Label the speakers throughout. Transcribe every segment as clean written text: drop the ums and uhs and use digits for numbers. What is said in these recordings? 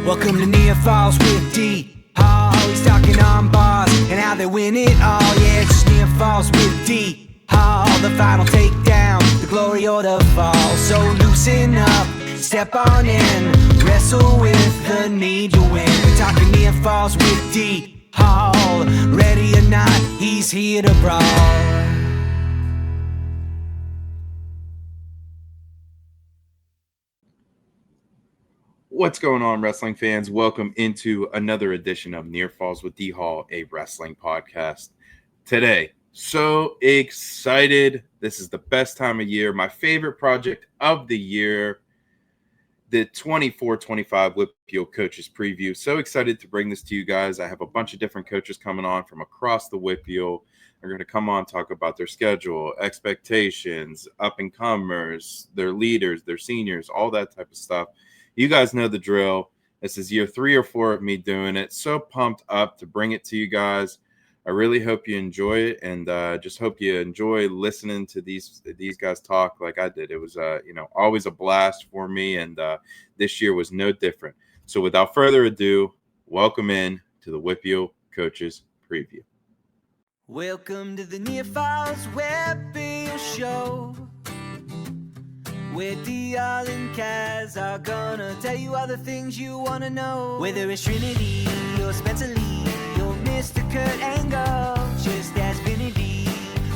Speaker 1: Welcome to Near Falls with D. Hall. He's talking on bars and how they win it all. Yeah, it's just Near Falls with D. Hall. The final takedown, the glory or the fall. So loosen up, step on in, wrestle with the need to win. We're talking Near Falls with D. Hall. Ready or not, he's here to brawl.
Speaker 2: What's going on, wrestling fans? Welcome into another edition of Near Falls with D Hall, a wrestling podcast. Today, so excited. This is the best time of year. My favorite project of the year, the 24-25 WPIAL Coaches Preview. So excited to bring this to you guys. I have a bunch of different coaches coming on from across the WPIAL. They're going to come on, talk about their schedule, expectations, up-and-comers, their leaders, their seniors, all that type of stuff. You guys know the drill. This is year 3 or 4 of me doing it. So pumped up to bring it to you guys. I really hope you enjoy it, and just hope you enjoy listening to these guys talk like I did. It was always a blast for me, and this year was no different. So without further ado, welcome in to the WPIAL Coaches Preview.
Speaker 1: Welcome to the Near Falls WPIAL Show, where D.R. and Kaz are gonna tell you all the things you wanna know. Whether it's Trinity or Spencer Lee or Mr. Kurt Angle, just ask Vinny,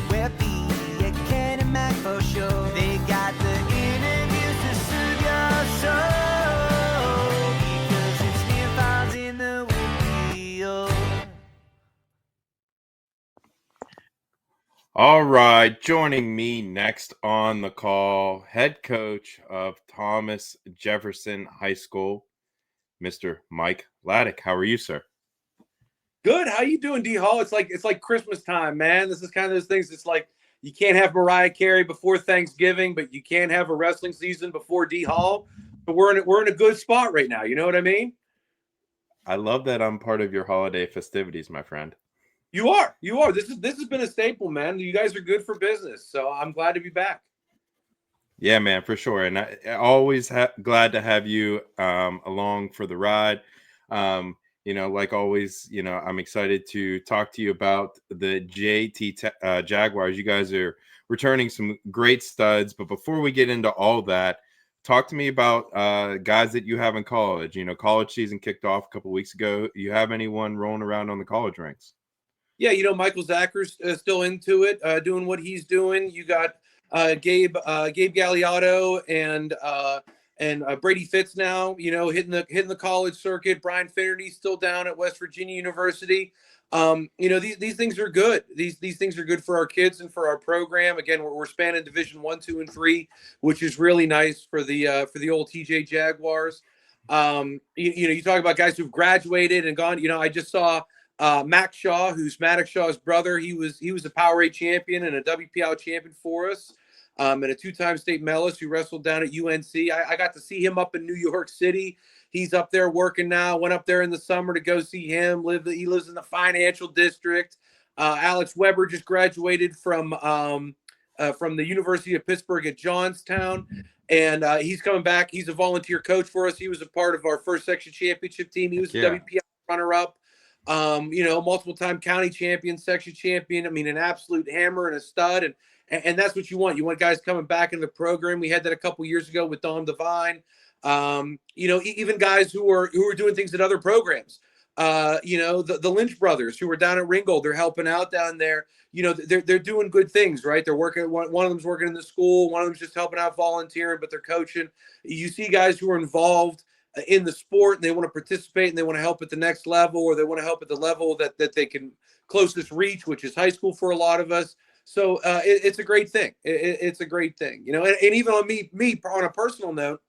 Speaker 1: where be at Ken and Mac for sure. They got the interviews to soothe your soul, because it's Near Falls in the WPIAL.
Speaker 2: All right, joining me next on the call, head coach of Thomas Jefferson High School, Mr. Mike Laddick. How are you, sir?
Speaker 3: Good. How you doing, D Hall? It's like Christmas time, man. This is kind of those things. It's like you can't have Mariah Carey before Thanksgiving, but you can't have a wrestling season before D Hall. But we're in a good spot right now. You know what I mean?
Speaker 2: I love that I'm part of your holiday festivities, my friend.
Speaker 3: You are. This has been a staple, man. You guys are good for business, so I'm glad to be back.
Speaker 2: Yeah, man, for sure. And I always glad to have you along for the ride. Like always, I'm excited to talk to you about the JT Jaguars. You guys are returning some great studs. But before we get into all that, talk to me about guys that you have in college. College season kicked off a couple weeks ago. Do you have anyone rolling around on the college ranks?
Speaker 3: Yeah, Michael Zacker's still into it, doing what he's doing. You got Gabe Galliotto and Brady Fitz now, hitting the college circuit. Brian Finnerty's still down at West Virginia University. These things are good. These things are good for our kids and for our program. Again, we're spanning Division 1, 2, and 3, which is really nice for the old TJ Jaguars. You talk about guys who've graduated and gone. I just saw Mac Shaw, who's Maddox Shaw's brother. He was a Power 8 champion and a WPIAL champion for us, and a 2-time state medalist who wrestled down at UNC. I got to see him up in New York City. He's up there working now. Went up there in the summer to go see him. He lives in the financial district. Alex Weber just graduated from the University of Pittsburgh at Johnstown, and he's coming back. He's a volunteer coach for us. He was a part of our first section championship team. He was a WPIAL runner-up. Multiple-time county champion, section champion. I mean, an absolute hammer and a stud, and that's what you want. You want guys coming back into the program. We had that a couple years ago with Dom Devine. Even guys who are doing things at other programs. The Lynch brothers who were down at Ringgold, they're helping out down there. They're doing good things, right? They're working. One of them's working in the school. One of them's just helping out, volunteering, but they're coaching. You see guys who are involved in the sport, and they want to participate, and they want to help at the next level, or they want to help at the level that they can closest reach, which is high school for a lot of us. So it's a great thing. It's a great thing, and even on me on a personal note,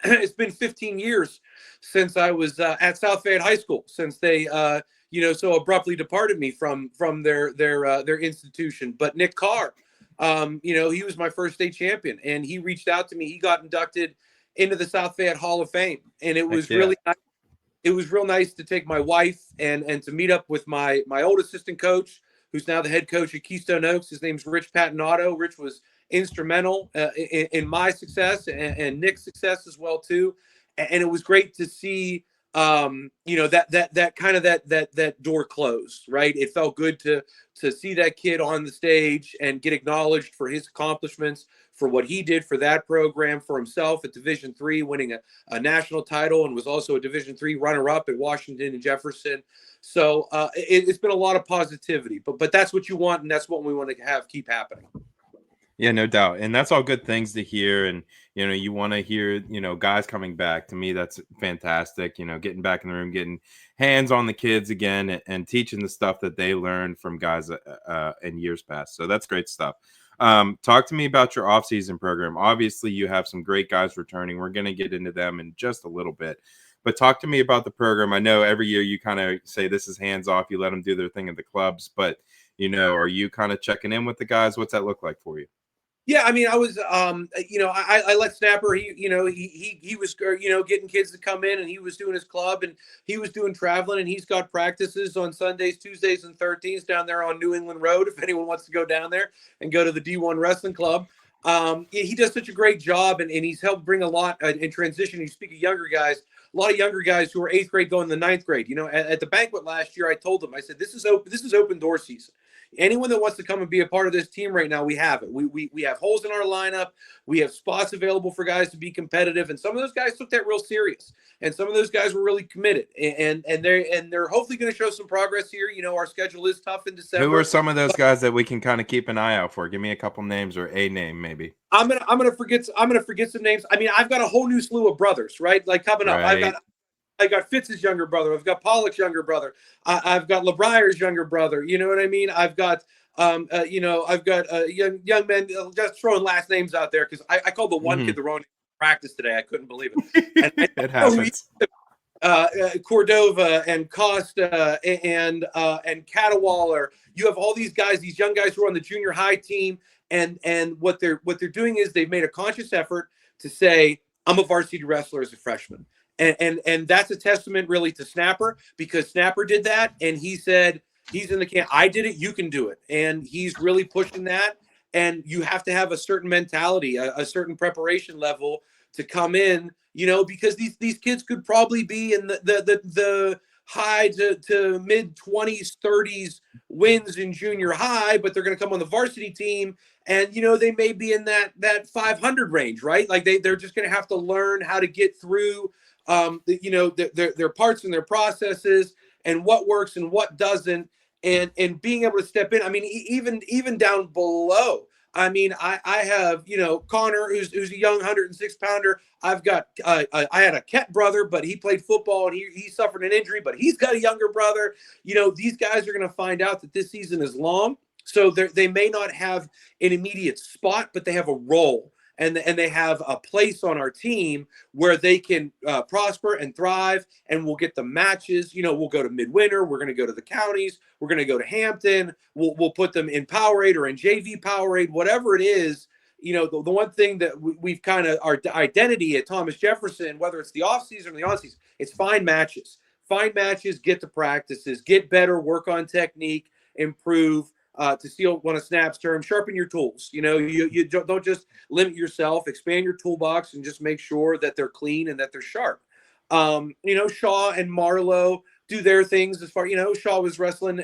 Speaker 3: it's been 15 years since I was at South Fayette High School, since they so abruptly departed me from their institution. But Nick Carr, he was my first state champion, and he reached out to me. He got inducted into the South Fayette Hall of Fame, and it was really nice. It was real nice to take my wife and to meet up with my old assistant coach, who's now the head coach at Keystone Oaks. His name's Rich Patinato. Rich was instrumental in my success and Nick's success as well too. And it was great to see, that kind of that door closed, right? It felt good to see that kid on the stage and get acknowledged for his accomplishments, for what he did for that program, for himself at Division III, winning a national title, and was also a Division III runner-up at Washington and Jefferson. So it's been a lot of positivity, but that's what you want, and that's what we want to have keep happening.
Speaker 2: Yeah, no doubt. And that's all good things to hear. And, you want to hear, guys coming back. To me, that's fantastic. Getting back in the room, getting hands on the kids again, and teaching the stuff that they learned from guys in years past. So that's great stuff. Talk to me about your offseason program. Obviously, you have some great guys returning. We're going to get into them in just a little bit. But talk to me about the program. I know every year you kind of say this is hands off. You let them do their thing at the clubs. But, are you kind of checking in with the guys? What's that look like for you?
Speaker 3: Yeah, I mean, I was, I let Snapper. He was, getting kids to come in, and he was doing his club, and he was doing traveling, and he's got practices on Sundays, Tuesdays, and 13s down there on New England Road. If anyone wants to go down there and go to the D1 Wrestling Club, he does such a great job, and he's helped bring a lot in transition. You speak of younger guys, a lot of younger guys who are 8th grade going to 9th grade. At the banquet last year, I told them, I said, this is open door season. Anyone that wants to come and be a part of this team right now, we have it. We have holes in our lineup. We have spots available for guys to be competitive, and some of those guys took that real serious, and some of those guys were really committed, and they're hopefully going to show some progress here. Our schedule is tough in December.
Speaker 2: Who are some of those guys that we can kind of keep an eye out for? Give me a couple names, or a name maybe.
Speaker 3: I'm gonna forget some names. I mean, I've got a whole new slew of brothers, right? Like coming up,
Speaker 2: right.
Speaker 3: I got Fitz's younger brother. I've got Pollock's younger brother. I've got LeBrier's younger brother. You know what I mean? I've got, young men. Just throwing last names out there because I called the one kid the wrong name in practice today. I couldn't believe it. And
Speaker 2: it happens.
Speaker 3: Cordova and Costa and Catawaller. You have all these guys, these young guys who are on the junior high team, and what they're doing is they've made a conscious effort to say, I'm a varsity wrestler as a freshman. And that's a testament really to Snapper, because Snapper did that, and he said, he's in the camp. I did it. You can do it. And he's really pushing that. And you have to have a certain mentality, a certain preparation level to come in, because these kids could probably be in the high to mid 20s, 30s wins in junior high, but they're going to come on the varsity team. And, they may be in that 500 range, right? Like they're just going to have to learn how to get through their parts and their processes, and what works and what doesn't, and being able to step in. I mean, even down below. I mean, I have, Connor, who's a young 106 pounder. I've got, I had a Ket brother, but he played football and he suffered an injury, but he's got a younger brother. These guys are going to find out that this season is long. So they may not have an immediate spot, but they have a role. And they have a place on our team where they can prosper and thrive, and we'll get the matches. We'll go to Midwinter. We're going to go to the counties. We're going to go to Hampton. We'll put them in Powerade or in JV Powerade, whatever it is. The one thing that we've kind of, our identity at Thomas Jefferson, whether it's the offseason or the on-season, it's find matches. Find matches, get to practices, get better, work on technique, improve. To steal one of Snap's terms, sharpen your tools. You don't just limit yourself, expand your toolbox, and just make sure that they're clean and that they're sharp. Shaw and Marlowe do their things as far, Shaw was wrestling,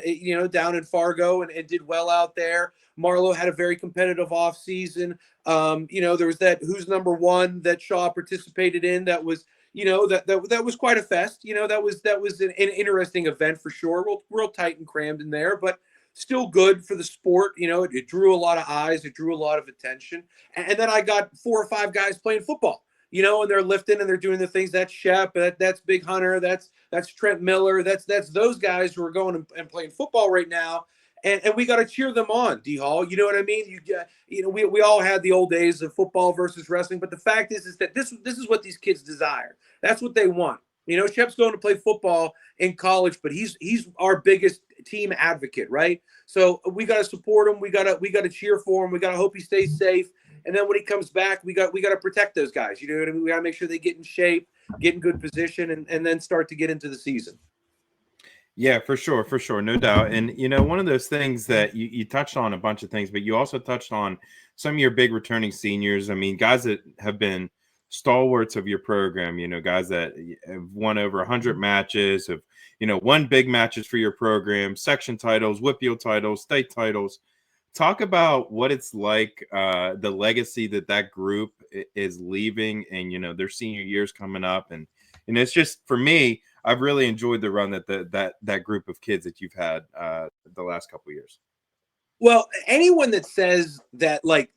Speaker 3: down in Fargo and did well out there. Marlowe had a very competitive off season. There was that Who's Number One that Shaw participated in. That was, that was quite a fest. That was an interesting event for sure. Real tight and crammed in there, but still good for the sport. It drew a lot of eyes. It drew a lot of attention. And then I got 4 or 5 guys playing football, and they're lifting and they're doing the things. That's Shep. That's Big Hunter. That's Trent Miller. That's those guys who are going and playing football right now. And we got to cheer them on, D Hall. You know what I mean? We all had the old days of football versus wrestling, but the fact is that this is what these kids desire. That's what they want. Shep's going to play football in college, but he's our biggest team advocate, right? So we got to support him. We got to cheer for him. We got to hope he stays safe. And then when he comes back, we got to protect those guys. You know what I mean? We got to make sure they get in shape, get in good position, and then start to get into the season.
Speaker 2: Yeah, for sure, no doubt. And one of those things that you touched on a bunch of things, but you also touched on some of your big returning seniors. I mean, guys that have been stalwarts of your program, guys that have won over 100 matches, have, won big matches for your program, section titles, WPIAL titles, state titles. Talk about what it's like, the legacy that group is leaving, and, their senior years coming up. And it's just, for me, I've really enjoyed the run that group of kids that you've had the last couple of years.
Speaker 3: Well, anyone that says that like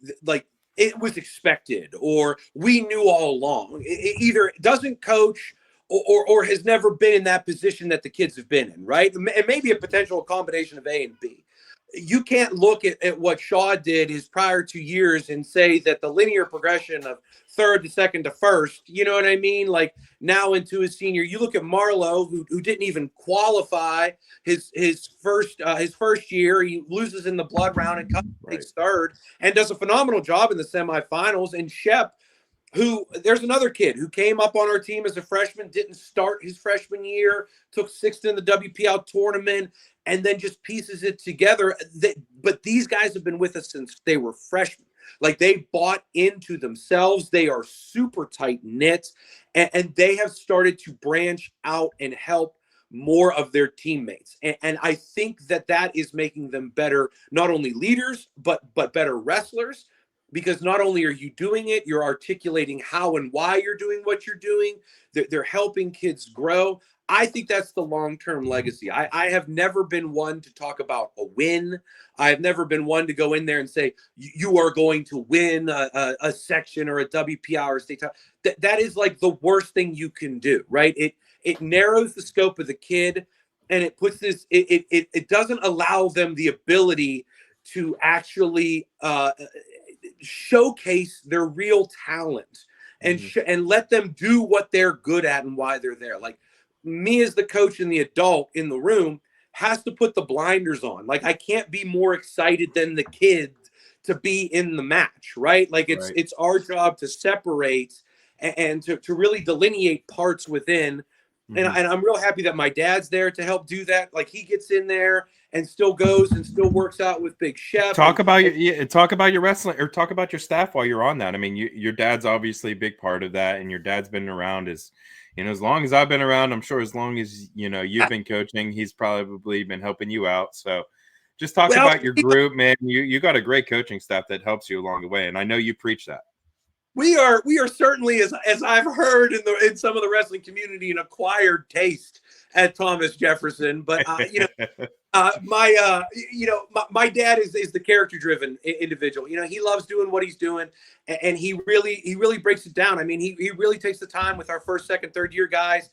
Speaker 3: it was expected or we knew all along, it either doesn't coach or has never been in that position that the kids have been in, right? And maybe a potential combination of A and B. You can't look at what Shaw did his prior 2 years and say that the linear progression of third to second to first, you know what I mean? Like now into his senior, you look at Marlowe, who didn't even qualify his first year. He loses in the blood round and takes third and does a phenomenal job in the semifinals. And Shep, who there's another kid who came up on our team as a freshman, didn't start his freshman year, took sixth in the WPIAL tournament, and then just pieces it together. But these guys have been with us since they were freshmen. Like they bought into themselves. They are super tight knit, and they have started to branch out and help more of their teammates. And I think that is making them better, not only leaders, but better wrestlers. Because not only are you doing it, you're articulating how and why you're doing what you're doing. They're helping kids grow. I think that's the long-term legacy. I have never been one to talk about a win. I've never been one to go in there and say, you are going to win a section or a WPIAL or a state title. That is like the worst thing you can do, right? It narrows the scope of the kid, and it puts this, it doesn't allow them the ability to actually showcase their real talent and and let them do what they're good at and why they're there. Like me as the coach and the adult in the room has to put the blinders on. Like I can't be more excited than the kids to be in the match, right? Like it's our job to separate and to really delineate parts within. And I'm real happy that my dad's there to help do that. Like he gets in there and still goes and still works out with Big Chef.
Speaker 2: Talk about your wrestling, or talk about your staff while you're on that. I mean, your dad's obviously a big part of that, and your dad's been around as long as I've been around. I'm sure as long as you've been coaching, he's probably been helping you out. So just talk about your group, man. You got a great coaching staff that helps you along the way, and I know you preach that.
Speaker 3: We are certainly, as I've heard in some of the wrestling community, an acquired taste at Thomas Jefferson. But my dad is the character-driven individual. He loves doing what he's doing, and he really breaks it down. I mean, he really takes the time with our first, second, third year guys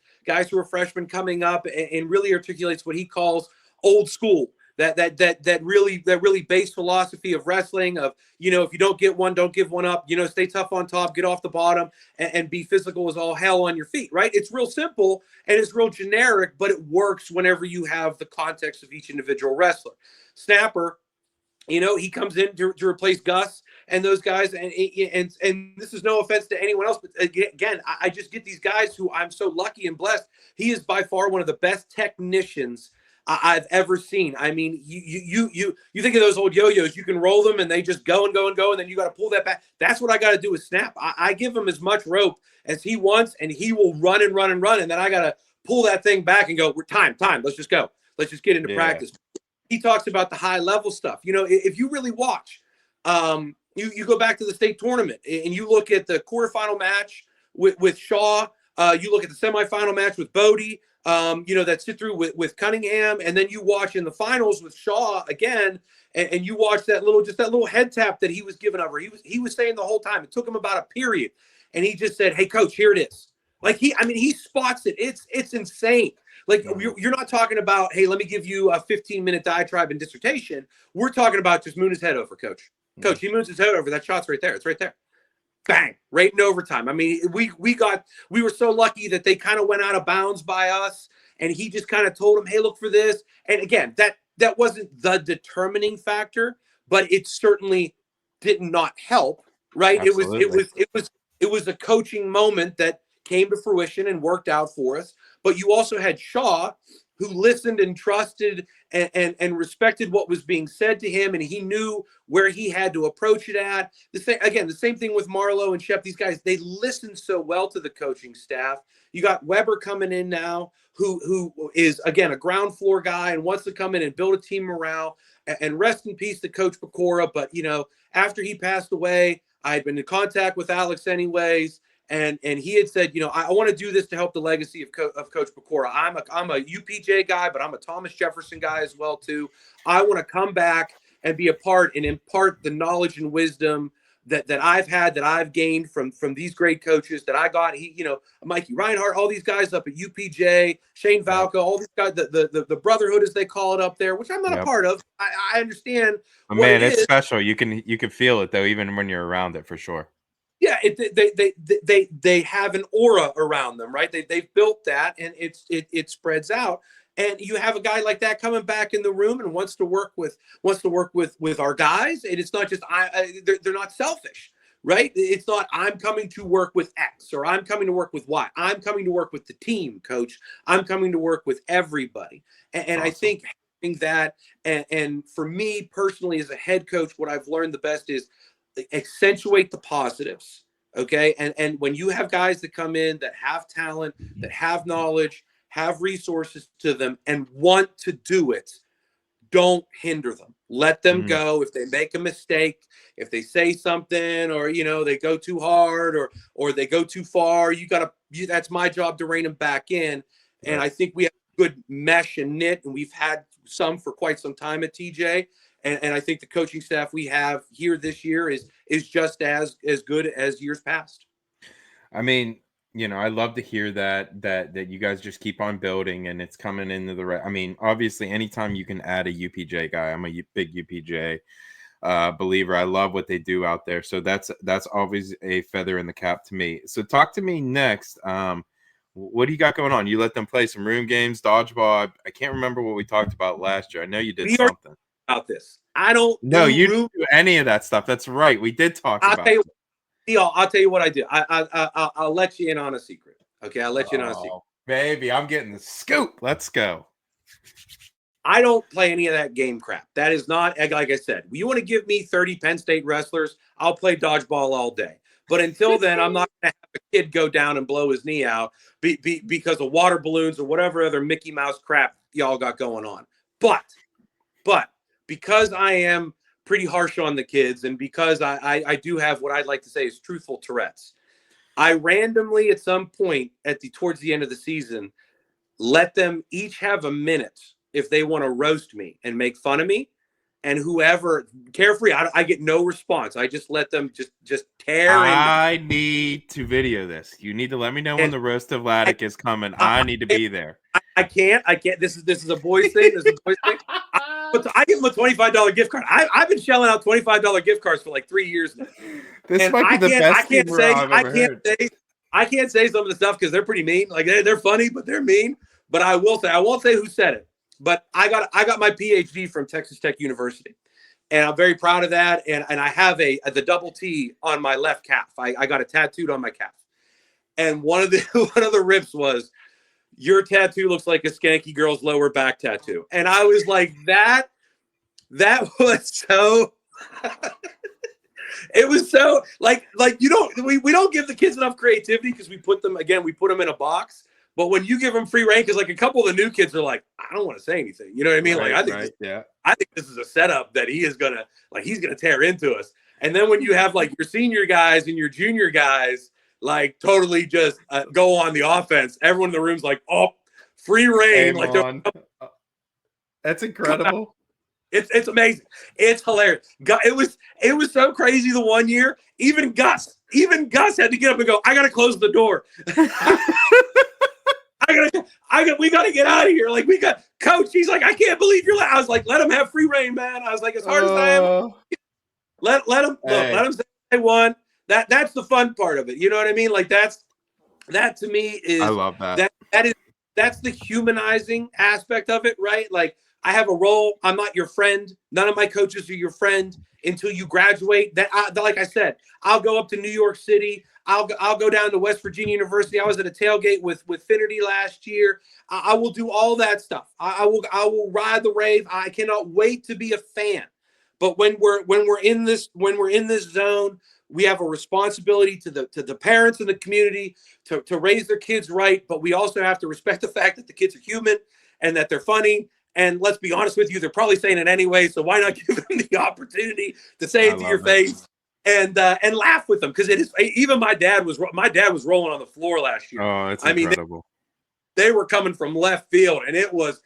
Speaker 3: who are freshmen coming up, and really articulates what he calls old school. That really base philosophy of wrestling of, if you don't get one, don't give one up, stay tough on top, get off the bottom, and be physical as all hell on your feet, right? It's real simple and it's real generic, but it works whenever you have the context of each individual wrestler. Snapper, he comes in to replace Gus and those guys, and this is no offense to anyone else, but again, I just get these guys who I'm so lucky and blessed. He is by far one of the best technicians I've ever seen. I mean, you think of those old yo-yos, you can roll them and they just go and go and go, and then you got to pull that back. That's what I got to do with Snap. I give him as much rope as he wants, and he will run and run and run, and then I got to pull that thing back and go, time, let's just go. Let's just get into practice. He talks about the high level stuff. If you really watch, you go back to the state tournament and you look at the quarterfinal match with Shaw, you look at the semifinal match with Bodie, that sit through with Cunningham, and then you watch in the finals with Shaw again, and you watch that little head tap that he was giving over. He was saying the whole time, it took him about a period, and he just said, "Hey, coach, here it is." Like he spots it. It's insane. Like you're not talking about, hey, let me give you a 15-minute diatribe and dissertation. We're talking about just moon his head over, coach. Coach, he moves his head over. That shot's right there. It's right there. Bang, right in overtime. I mean, we were so lucky that they kind of went out of bounds by us, and he just kind of told them, hey, look for this. And again, that wasn't the determining factor, but it certainly did not help, right? Absolutely. It was a coaching moment that came to fruition and worked out for us. But you also had Shaw, who listened and trusted and respected what was being said to him, and he knew where he had to approach it at. The same thing with Marlowe and Shep. These guys, they listened so well to the coaching staff. You got Weber coming in now, who is, again, a ground floor guy and wants to come in and build a team morale. And rest in peace to Coach Pecora. But, after he passed away, I had been in contact with Alex anyways. And he had said, I want to do this to help the legacy of Coach Pecora. I'm a UPJ guy, but I'm a Thomas Jefferson guy as well, too. I want to come back and be a part and impart the knowledge and wisdom that I've had, that I've gained from these great coaches that I got. Mikey Reinhardt, all these guys up at UPJ, Shane Valka, all these guys, the brotherhood as they call it up there, which I'm not a part of. I understand.
Speaker 2: Man, it's special. You can feel it though, even when you're around it, for sure.
Speaker 3: Yeah, they have an aura around them, right? They've built that, and it spreads out. And you have a guy like that coming back in the room and wants to work with our guys. And it's not just they're not selfish, right? It's not I'm coming to work with X or I'm coming to work with Y. I'm coming to work with the team, coach. I'm coming to work with everybody. And awesome. I think having that, and for me personally as a head coach, what I've learned the best is accentuate the positives. Okay. And when you have guys that come in that have talent, that have knowledge, have resources to them, and want to do it, don't hinder them. Let them go. If they make a mistake, if they say something, or they go too hard, or they go too far, that's my job to rein them back in. And I think we have good mesh and knit, and we've had some for quite some time at TJ. And I think the coaching staff we have here this year is just as good as years past.
Speaker 2: I mean, I love to hear that you guys just keep on building, and it's coming into the right. I mean, obviously, anytime you can add a UPJ guy, I'm a big UPJ believer. I love what they do out there. So that's always a feather in the cap to me. So talk to me next. What do you got going on? You let them play some room games, dodgeball. I can't remember what we talked about last year. I know you did something
Speaker 3: about this. I don't.
Speaker 2: No, you didn't do any of that stuff. That's right. We did talk about it.
Speaker 3: I'll tell you what I do. I'll let you in on a secret. Okay, I'll let you in on a secret.
Speaker 2: Baby, I'm getting the scoop. Let's go.
Speaker 3: I don't play any of that game crap. That is not, like I said, you want to give me 30 Penn State wrestlers, I'll play dodgeball all day. But until then, I'm not going to have a kid go down and blow his knee out because of water balloons or whatever other Mickey Mouse crap y'all got going on. But because I am pretty harsh on the kids, and because I do have what I'd like to say is truthful Tourette's, I randomly at some point towards the end of the season let them each have a minute if they want to roast me and make fun of me, and whoever carefree, I get no response. I just let them just tear.
Speaker 2: I need to video this. You need to let me know when the roast of Laddick is coming. I need to be there.
Speaker 3: I can't. This is a boys thing. This is a boys thing. But I give them a $25 gift card. I've been shelling out $25 gift cards for like 3 years now.
Speaker 2: This might be the best thing I've ever heard.
Speaker 3: I can't say some of the stuff because they're pretty mean. Like they're funny, but they're mean. But I will say, I won't say who said it. But I got my PhD from Texas Tech University, and I'm very proud of that. And I have the double T on my left calf. I got it tattooed on my calf. And one of the rips was, "Your tattoo looks like a skanky girl's lower back tattoo." And I was like, that was so. It was so like we don't give the kids enough creativity because we put them in a box. But when you give them free reign, because like a couple of the new kids are like, I don't want to say anything. You know what I mean?
Speaker 2: Right,
Speaker 3: I think this is a setup that he's gonna tear into us. And then when you have like your senior guys and your junior guys like totally just go on the offense, everyone in the room's like, oh, free reign.
Speaker 2: That's incredible.
Speaker 3: It's amazing. It's hilarious. It was so crazy the one year. Even Gus had to get up and go, I gotta close the door. We got to get out of here. Like coach. He's like, I can't believe you're. I was like, let him have free reign, man. I was like, as hard as I am, let him say they won. That's the fun part of it. You know what I mean? Like that to me is.
Speaker 2: I love that.
Speaker 3: That's the humanizing aspect of it, right? Like I have a role. I'm not your friend. None of my coaches are your friend until you graduate. Like I said, I'll go up to New York City. I'll go down to West Virginia University. I was at a tailgate with Finnerty last year. I will do all that stuff. I will ride the rave. I cannot wait to be a fan. But when we're in this zone, we have a responsibility to the parents in the community to raise their kids right. But we also have to respect the fact that the kids are human and that they're funny. And let's be honest with you, they're probably saying it anyway. So why not give them the opportunity to say it to your face and laugh with them? Because it is, even my dad was rolling on the floor last year.
Speaker 2: Oh, it's incredible.
Speaker 3: They were coming from left field, and it was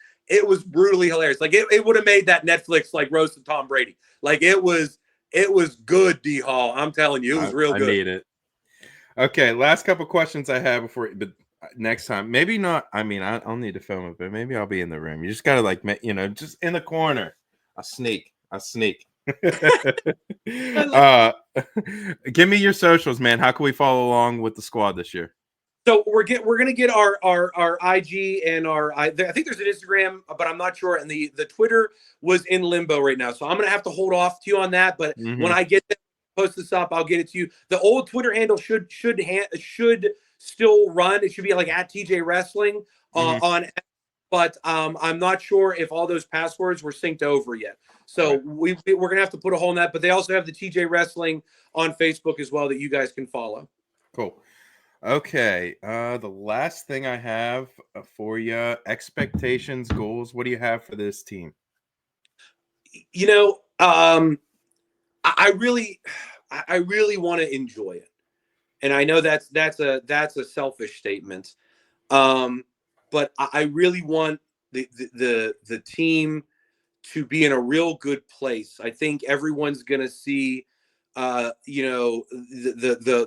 Speaker 3: brutally hilarious. Like it would have made that Netflix like roast of Tom Brady. Like it was good, D Hall. I'm telling you, it was real good.
Speaker 2: I need it. Okay, last couple questions I have before, but next time, maybe not. I mean, I'll need to film it, but maybe I'll be in the room. You just gotta just in the corner. I sneak. Give me your socials, man. How can we follow along with the squad this year?
Speaker 3: So we're gonna get our IG and I think there's an Instagram, but I'm not sure. And the Twitter was in limbo right now, so I'm gonna have to hold off to you on that. But when I get that, post this up, I'll get it to you. The old Twitter handle should still run. It should be like at TJ Wrestling on, but I'm not sure if all those passwords were synced over yet. So we're gonna have to put a hole in that. But they also have the TJ Wrestling on Facebook as well that you guys can follow.
Speaker 2: Cool. Okay. The last thing I have for you: expectations, goals. What do you have for this team?
Speaker 3: I really want to enjoy it. And I know that's a selfish statement. But I really want the team to be in a real good place. I think everyone's going to see, the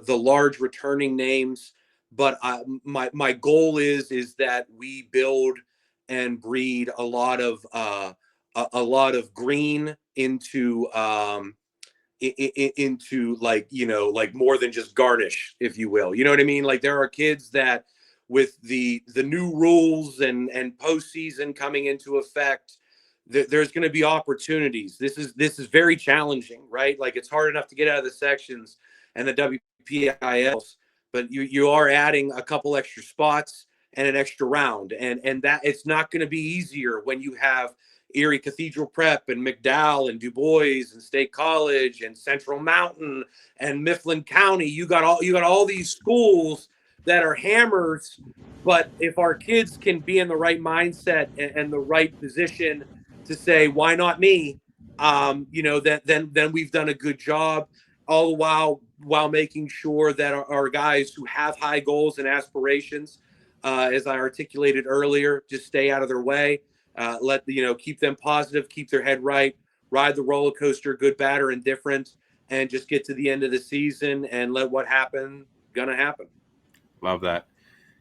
Speaker 3: large returning names, but my goal is that we build and breed a lot of green into like more than just garnish, if you will. You know what I mean? Like there are kids that with the new rules and postseason coming into effect, there's going to be opportunities. This is very challenging, right? Like it's hard enough to get out of the sections and the WPIALs, but you are adding a couple extra spots and an extra round, and that it's not going to be easier when you have Erie Cathedral Prep and McDowell and Du Bois and State College and Central Mountain and Mifflin County. You got all these schools that are hammers, but if our kids can be in the right mindset and the right position to say, why not me? Then we've done a good job, all the while making sure that our guys who have high goals and aspirations, as I articulated earlier, just stay out of their way. Keep them positive, keep their head right, ride the roller coaster, good, bad, or indifferent, and just get to the end of the season and let what happen gonna happen.
Speaker 2: Love that.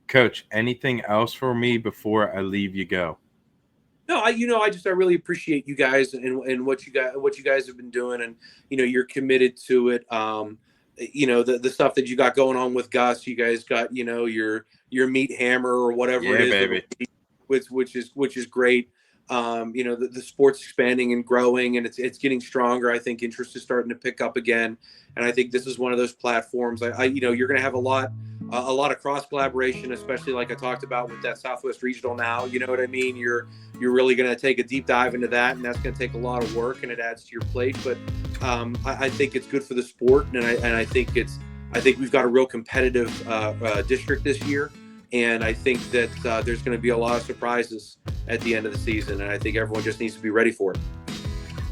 Speaker 2: Coach, anything else for me before I leave you go?
Speaker 3: No, I really appreciate you guys and what you guys have been doing, and you're committed to it. The stuff that you got going on with Gus, you guys got your meat hammer or whatever it is,
Speaker 2: baby.
Speaker 3: Which is great. The sport's expanding and growing, and it's getting stronger. I think interest is starting to pick up again, and I think this is one of those platforms. You're going to have a lot of cross collaboration, especially like I talked about with that Southwest Regional. Now, you know what I mean. You're really going to take a deep dive into that, and that's going to take a lot of work, and it adds to your plate. But I think it's good for the sport, and I think we've got a real competitive district this year. And I think that there's going to be a lot of surprises at the end of the season. And I think everyone just needs to be ready for it.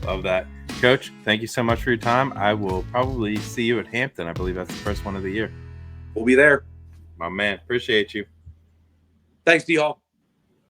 Speaker 2: Love that. Coach, thank you so much for your time. I will probably see you at Hampton. I believe that's the first one of the year.
Speaker 3: We'll be there.
Speaker 2: My man. Appreciate you.
Speaker 3: Thanks, D-Hall.